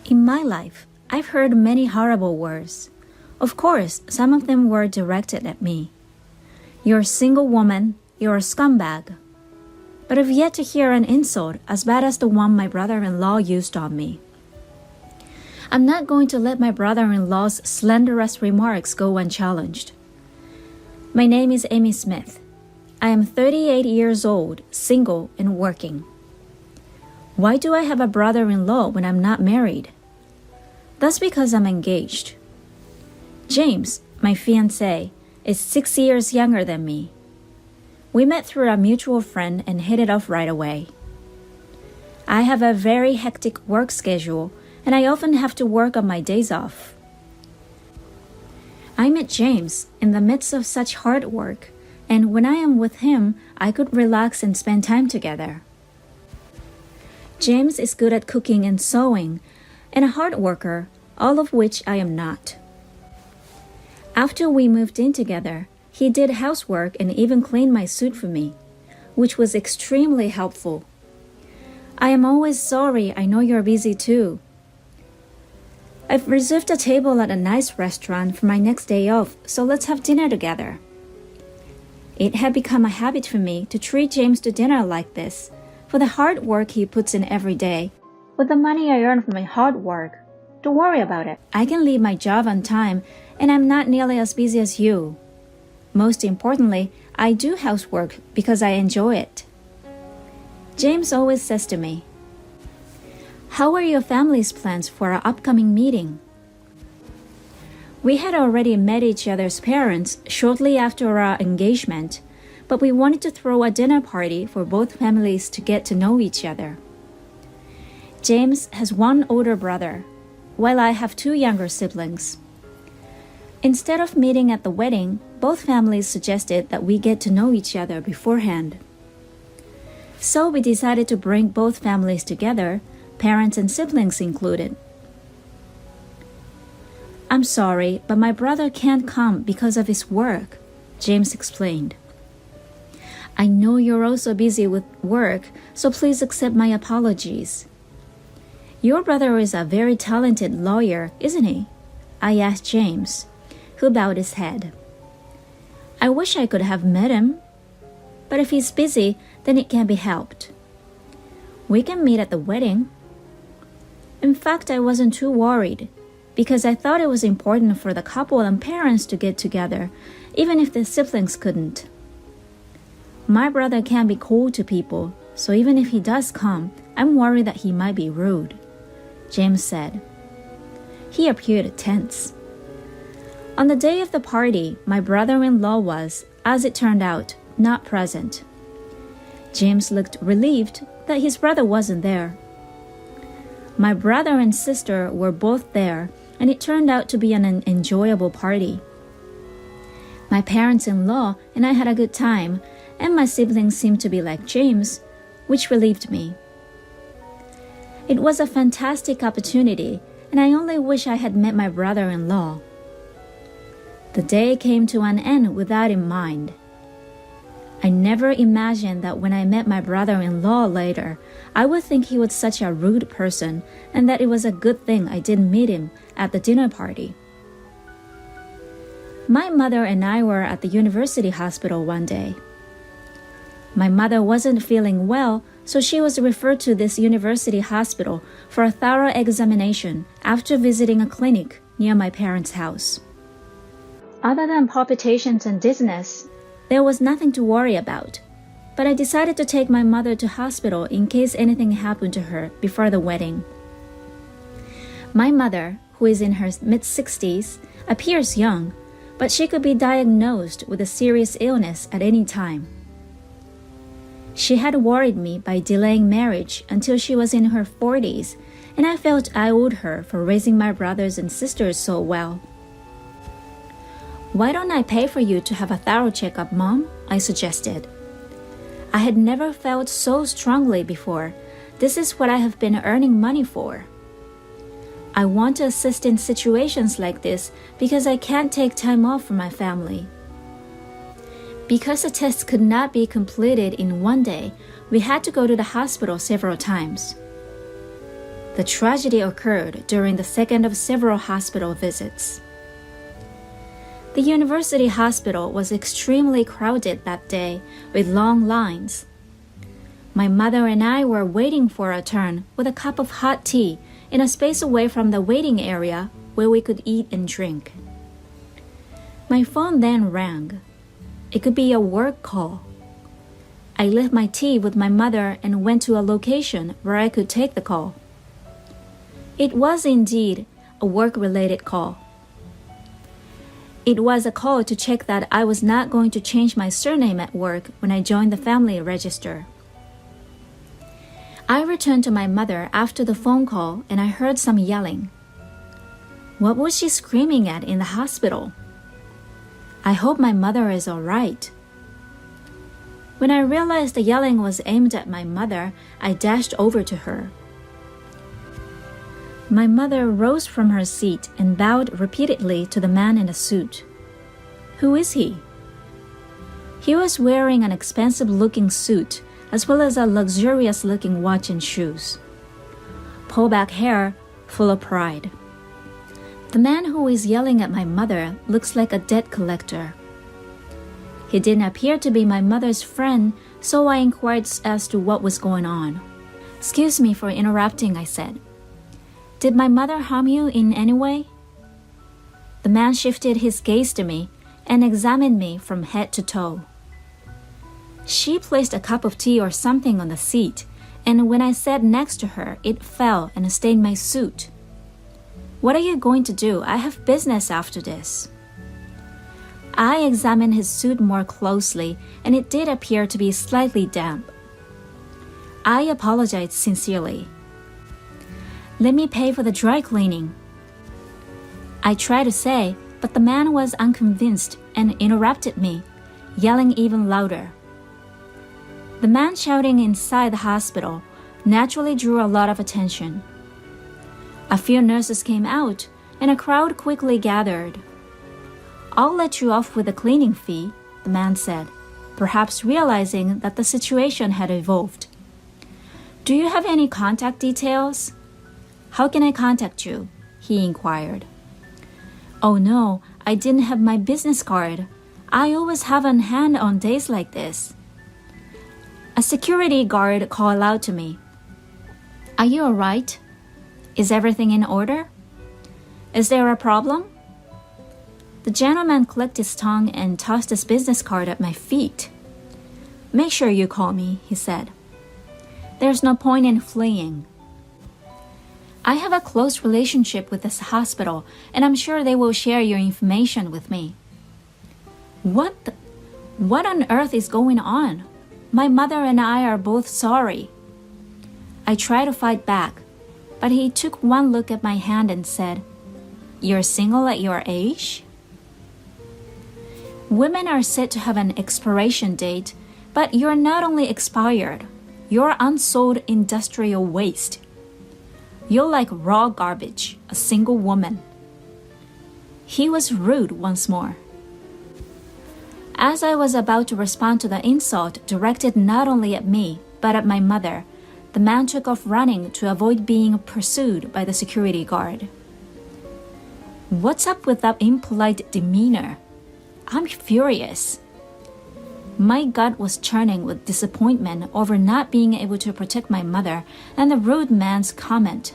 In my life, I've heard many horrible words. Of course, some of them were directed at me. You're a single woman, you're a scumbag. But I've yet to hear an insult as bad as the one my brother-in-law used on me. I'm not going to let my brother-in-law's slanderous remarks go unchallenged. My name is Amy Smith. I am 38 years old, single, and working. Why do I have a brother-in-law when I'm not married? That's because I'm engaged. James, my fiancé, is 6 years younger than me. We met through a mutual friend and hit it off right away. I have a very hectic work schedule, and I often have to work on my days off. I met James in the midst of such hard work, and when I am with him, I could relax and spend time together. James is good at cooking and sewing, and a hard worker, all of which I am not. After we moved in together, he did housework and even cleaned my suit for me, which was extremely helpful. I am always sorry, I know you're busy too. I've reserved a table at a nice restaurant for my next day off, so let's have dinner together. It had become a habit for me to treat James to dinner like this, for the hard work he puts in every day, with the money I earn from my hard work. Don't worry about it. I can leave my job on time, and I'm not nearly as busy as you. Most importantly, I do housework because I enjoy it. James always says to me, "How are your family's plans for our upcoming meeting?" We had already met each other's parents shortly after our engagement, but we wanted to throw a dinner party for both families to get to know each other. James has one older brother, while I have two younger siblings. Instead of meeting at the wedding, both families suggested that we get to know each other beforehand. So we decided to bring both families together, parents and siblings included. "I'm sorry, but my brother can't come because of his work," James explained. "I know you're also busy with work, so please accept my apologies." "Your brother is a very talented lawyer, isn't he?" I asked James, who bowed his head. "I wish I could have met him, but if he's busy, then it can't be helped. We can meet at the wedding." In fact, I wasn't too worried, because I thought it was important for the couple and parents to get together, even if the siblings couldn't. My brother can be cold to people, so even if he does come, I'm worried that he might be rude, James said. He appeared tense. On the day of the party, my brother-in-law was, as it turned out, not present. James looked relieved that his brother wasn't there. My brother and sister were both there, and it turned out to be an enjoyable party. My parents-in-law and I had a good time, and my siblings seemed to be like James, which relieved me. It was a fantastic opportunity, and I only wish I had met my brother-in-law. The day came to an end with that in mind. I never imagined that when I met my brother-in-law later, I would think he was such a rude person and that it was a good thing I didn't meet him at the dinner party. My mother and I were at the university hospital one day. My mother wasn't feeling well, so she was referred to this university hospital for a thorough examination after visiting a clinic near my parents' house. Other than palpitations and dizziness, there was nothing to worry about, but I decided to take my mother to hospital in case anything happened to her before the wedding. My mother, who is in her mid-60s, appears young, but she could be diagnosed with a serious illness at any time. She had worried me by delaying marriage until she was in her 40s, and I felt I owed her for raising my brothers and sisters so well. "Why don't I pay for you to have a thorough checkup, Mom?" I suggested. I had never felt so strongly before. This is what I have been earning money for. I want to assist in situations like this because I can't take time off from my family. Because the test could not be completed in one day, we had to go to the hospital several times. The tragedy occurred during the second of several hospital visits. The university hospital was extremely crowded that day with long lines. My mother and I were waiting for our turn with a cup of hot tea in a space away from the waiting area where we could eat and drink. My phone then rang. It could be a work call. I left my tea with my mother and went to a location where I could take the call. It was indeed a work-related call. It was a call to check that I was not going to change my surname at work when I joined the family register. I returned to my mother after the phone call and I heard some yelling. What was she screaming at in the hospital? I hope my mother is all right. When I realized the yelling was aimed at my mother, I dashed over to her. My mother rose from her seat and bowed repeatedly to the man in the suit. Who is he? He was wearing an expensive-looking suit as well as a luxurious-looking watch and shoes. Pullback hair, full of pride. The man who is yelling at my mother looks like a debt collector. He didn't appear to be my mother's friend, so I inquired as to what was going on. Excuse me for interrupting, I said. Did my mother harm you in any way? The man shifted his gaze to me and examined me from head to toe. She placed a cup of tea or something on the seat, and when I sat next to her, it fell and stained my suit. What are you going to do? I have business after this. I examined his suit more closely, and it did appear to be slightly damp. I apologized sincerely. Let me pay for the dry cleaning. I tried to say, but the man was unconvinced and interrupted me, yelling even louder. The man shouting inside the hospital naturally drew a lot of attention. A few nurses came out, and a crowd quickly gathered. I'll let you off with a cleaning fee, the man said, perhaps realizing that the situation had evolved. Do you have any contact details? How can I contact you? He inquired. Oh no, I didn't have my business card. I always have on hand on days like this. A security guard called out to me. Are you all right? Is everything in order? Is there a problem? The gentleman clicked his tongue and tossed his business card at my feet. Make sure you call me, he said. There's no point in fleeing. I have a close relationship with this hospital, and I'm sure they will share your information with me. What on earth is going on? My mother and I are both sorry. I tried to fight back, but he took one look at my hand and said, You're single at your age? Women are said to have an expiration date, but you're not only expired, you're unsold industrial waste. You're like raw garbage, a single woman. He was rude once more. As I was about to respond to the insult directed not only at me, but at my mother, the man took off running to avoid being pursued by the security guard. What's up with that impolite demeanor? I'm furious. My gut was churning with disappointment over not being able to protect my mother and the rude man's comment.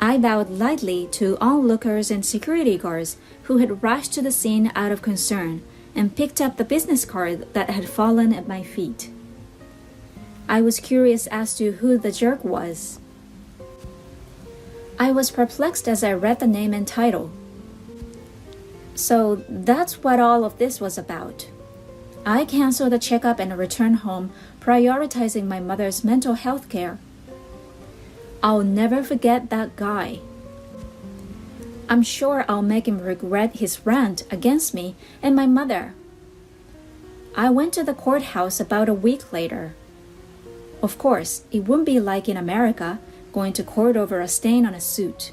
I bowed lightly to onlookers and security guards who had rushed to the scene out of concern and picked up the business card that had fallen at my feet. I was curious as to who the jerk was. I was perplexed as I read the name and title. So that's what all of this was about. I canceled the checkup and returned home, prioritizing my mother's mental health care. I'll never forget that guy. I'm sure I'll make him regret his rant against me and my mother. I went to the courthouse about a week later. Of course, it wouldn't be like in America, going to court over a stain on a suit.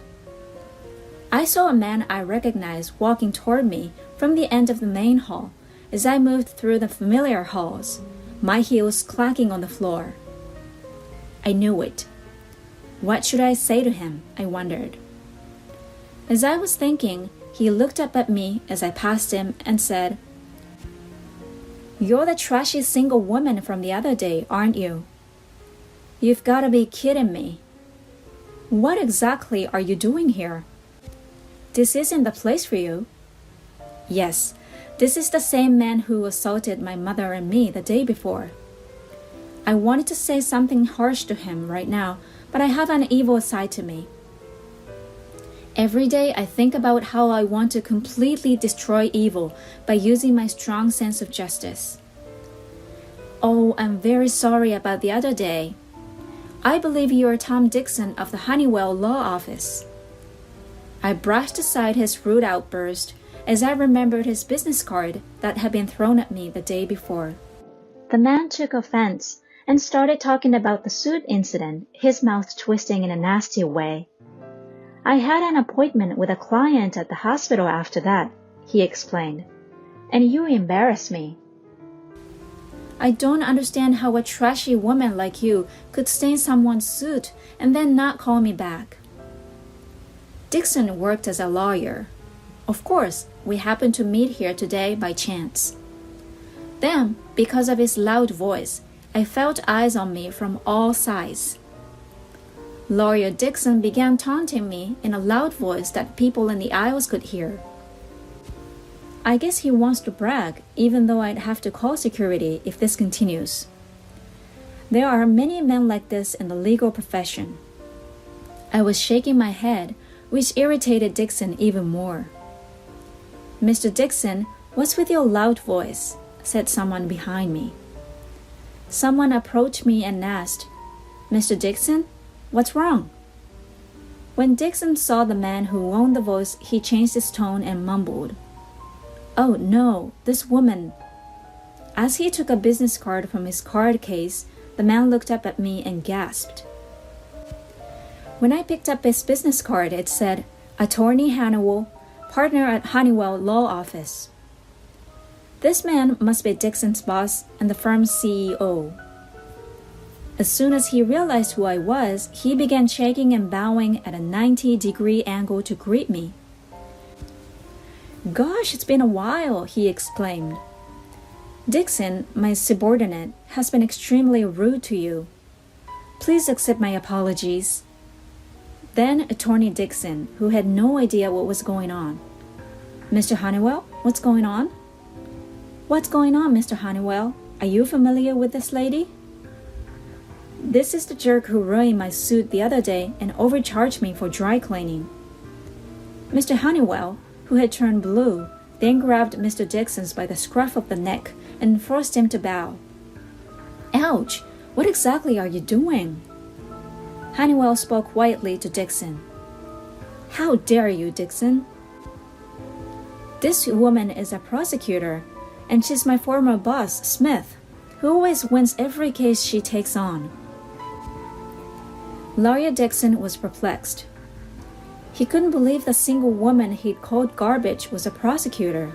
I saw a man I recognized walking toward me from the end of the main hall as I moved through the familiar halls, my heels clacking on the floor. I knew it. What should I say to him? I wondered. As I was thinking, he looked up at me as I passed him and said, "You're the trashy single woman from the other day, aren't you? You've got to be kidding me. What exactly are you doing here? This isn't the place for you." "Yes, this is the same man who assaulted my mother and me the day before." I wanted to say something harsh to him right now, but I have an evil side to me. Every day I think about how I want to completely destroy evil by using my strong sense of justice. "Oh, I'm very sorry about the other day. I believe you are Tom Dixon of the Honeywell Law Office." I brushed aside his rude outburst as I remembered his business card that had been thrown at me the day before. The man took offense and started talking about the suit incident, his mouth twisting in a nasty way. "I had an appointment with a client at the hospital after that," he explained, "and you embarrassed me." I don't understand how a trashy woman like you could stain someone's suit and then not call me back. Dixon worked as a lawyer. Of course, we happened to meet here today by chance. Then, because of his loud voice, I felt eyes on me from all sides. Lawyer Dixon began taunting me in a loud voice that people in the aisles could hear. I guess he wants to brag, even though I'd have to call security if this continues. There are many men like this in the legal profession. I was shaking my head, which irritated Dixon even more. "Mr. Dixon, what's with your loud voice?" said someone behind me. Someone approached me and asked, "Mr. Dixon, what's wrong?" When Dixon saw the man who owned the voice, he changed his tone and mumbled, "Oh no, this woman." As he took a business card from his card case, the man looked up at me and gasped. When I picked up his business card, it said, "Attorney Honeywell, partner at Honeywell Law Office." This man must be Dixon's boss and the firm's CEO. As soon as he realized who I was, he began shaking and bowing at a 90-degree angle to greet me. "Gosh, it's been a while," he exclaimed. "Dixon, my subordinate, has been extremely rude to you. Please accept my apologies." Then Attorney Dixon, who had no idea what was going on. "Mr. Honeywell, what's going on?" "What's going on, Mr. Honeywell? Are you familiar with this lady?" "This is the jerk who ruined my suit the other day and overcharged me for dry cleaning." Mr. Honeywell, who had turned blue, then grabbed Mr. Dixon by the scruff of the neck and forced him to bow. "Ouch! What exactly are you doing?" Honeywell spoke quietly to Dixon. "How dare you, Dixon?" "This woman is a prosecutor, and she's my former boss, Smith, who always wins every case she takes on." Lawyer Dixon was perplexed. He couldn't believe the single woman he'd called garbage was a prosecutor.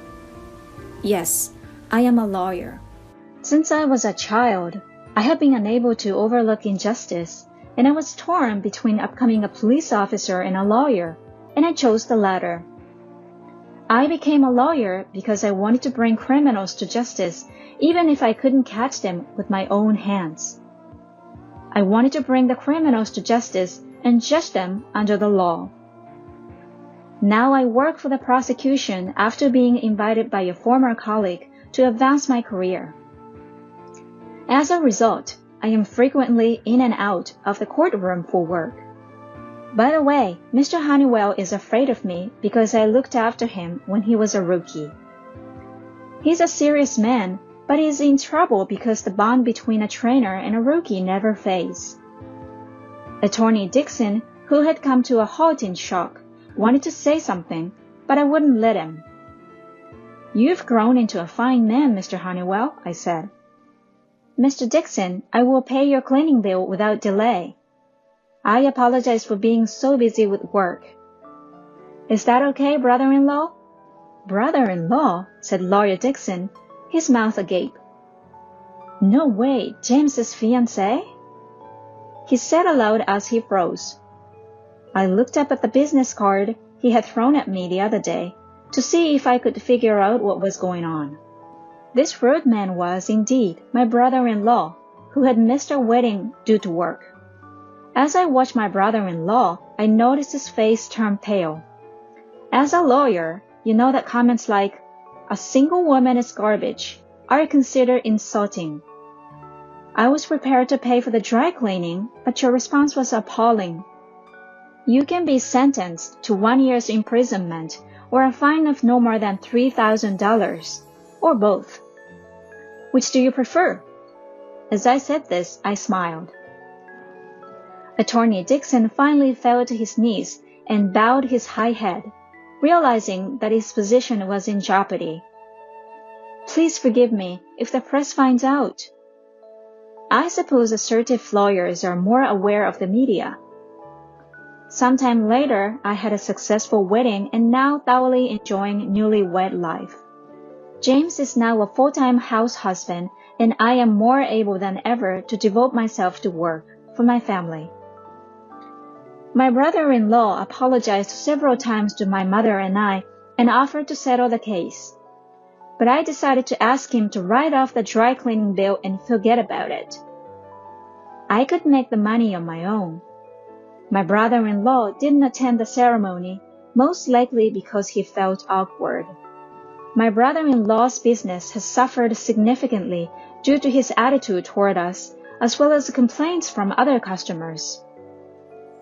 "Yes, I am a lawyer. Since I was a child, I have been unable to overlook injustice, and I was torn between becoming a police officer and a lawyer, and I chose the latter. I became a lawyer because I wanted to bring criminals to justice, even if I couldn't catch them with my own hands. I wanted to bring the criminals to justice and judge them under the law. Now I work for the prosecution after being invited by a former colleague to advance my career. As a result, I am frequently in and out of the courtroom for work. By the way, Mr. Honeywell is afraid of me because I looked after him when he was a rookie. He's a serious man, but he's in trouble because the bond between a trainer and a rookie never fades." Attorney Dixon, who had come to a halt in shock, wanted to say something, but I wouldn't let him. "You've grown into a fine man, Mr. Honeywell," I said. "Mr. Dixon, I will pay your cleaning bill without delay. I apologize for being so busy with work. Is that okay, brother-in-law?" "Brother-in-law?" said Lawyer Dixon, his mouth agape. "No way, James's fiancé?" he said aloud as he froze. I looked up at the business card he had thrown at me the other day to see if I could figure out what was going on. This rude man was, indeed, my brother-in-law, who had missed our wedding due to work. As I watched my brother-in-law, I noticed his face turn pale. As a lawyer, you know that comments like, "A single woman is garbage," are considered insulting. I was prepared to pay for the dry cleaning, but your response was appalling. You can be sentenced to 1 year's imprisonment or a fine of no more than $3,000, or both. Which do you prefer? As I said this, I smiled. Attorney Dixon finally fell to his knees and bowed his high head, realizing that his position was in jeopardy. Please forgive me if the press finds out. I suppose assertive lawyers are more aware of the media. Sometime later, I had a successful wedding and now thoroughly enjoying newlywed life. James is now a full-time house husband, and I am more able than ever to devote myself to work for my family. My brother-in-law apologized several times to my mother and I and offered to settle the case. But I decided to ask him to write off the dry cleaning bill and forget about it. I could make the money on my own. My brother-in-law didn't attend the ceremony, most likely because he felt awkward. My brother-in-law's business has suffered significantly due to his attitude toward us, as well as complaints from other customers.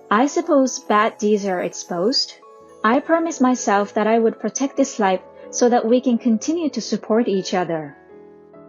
I suppose bad deeds are exposed. I promised myself that I would protect this life so that we can continue to support each other.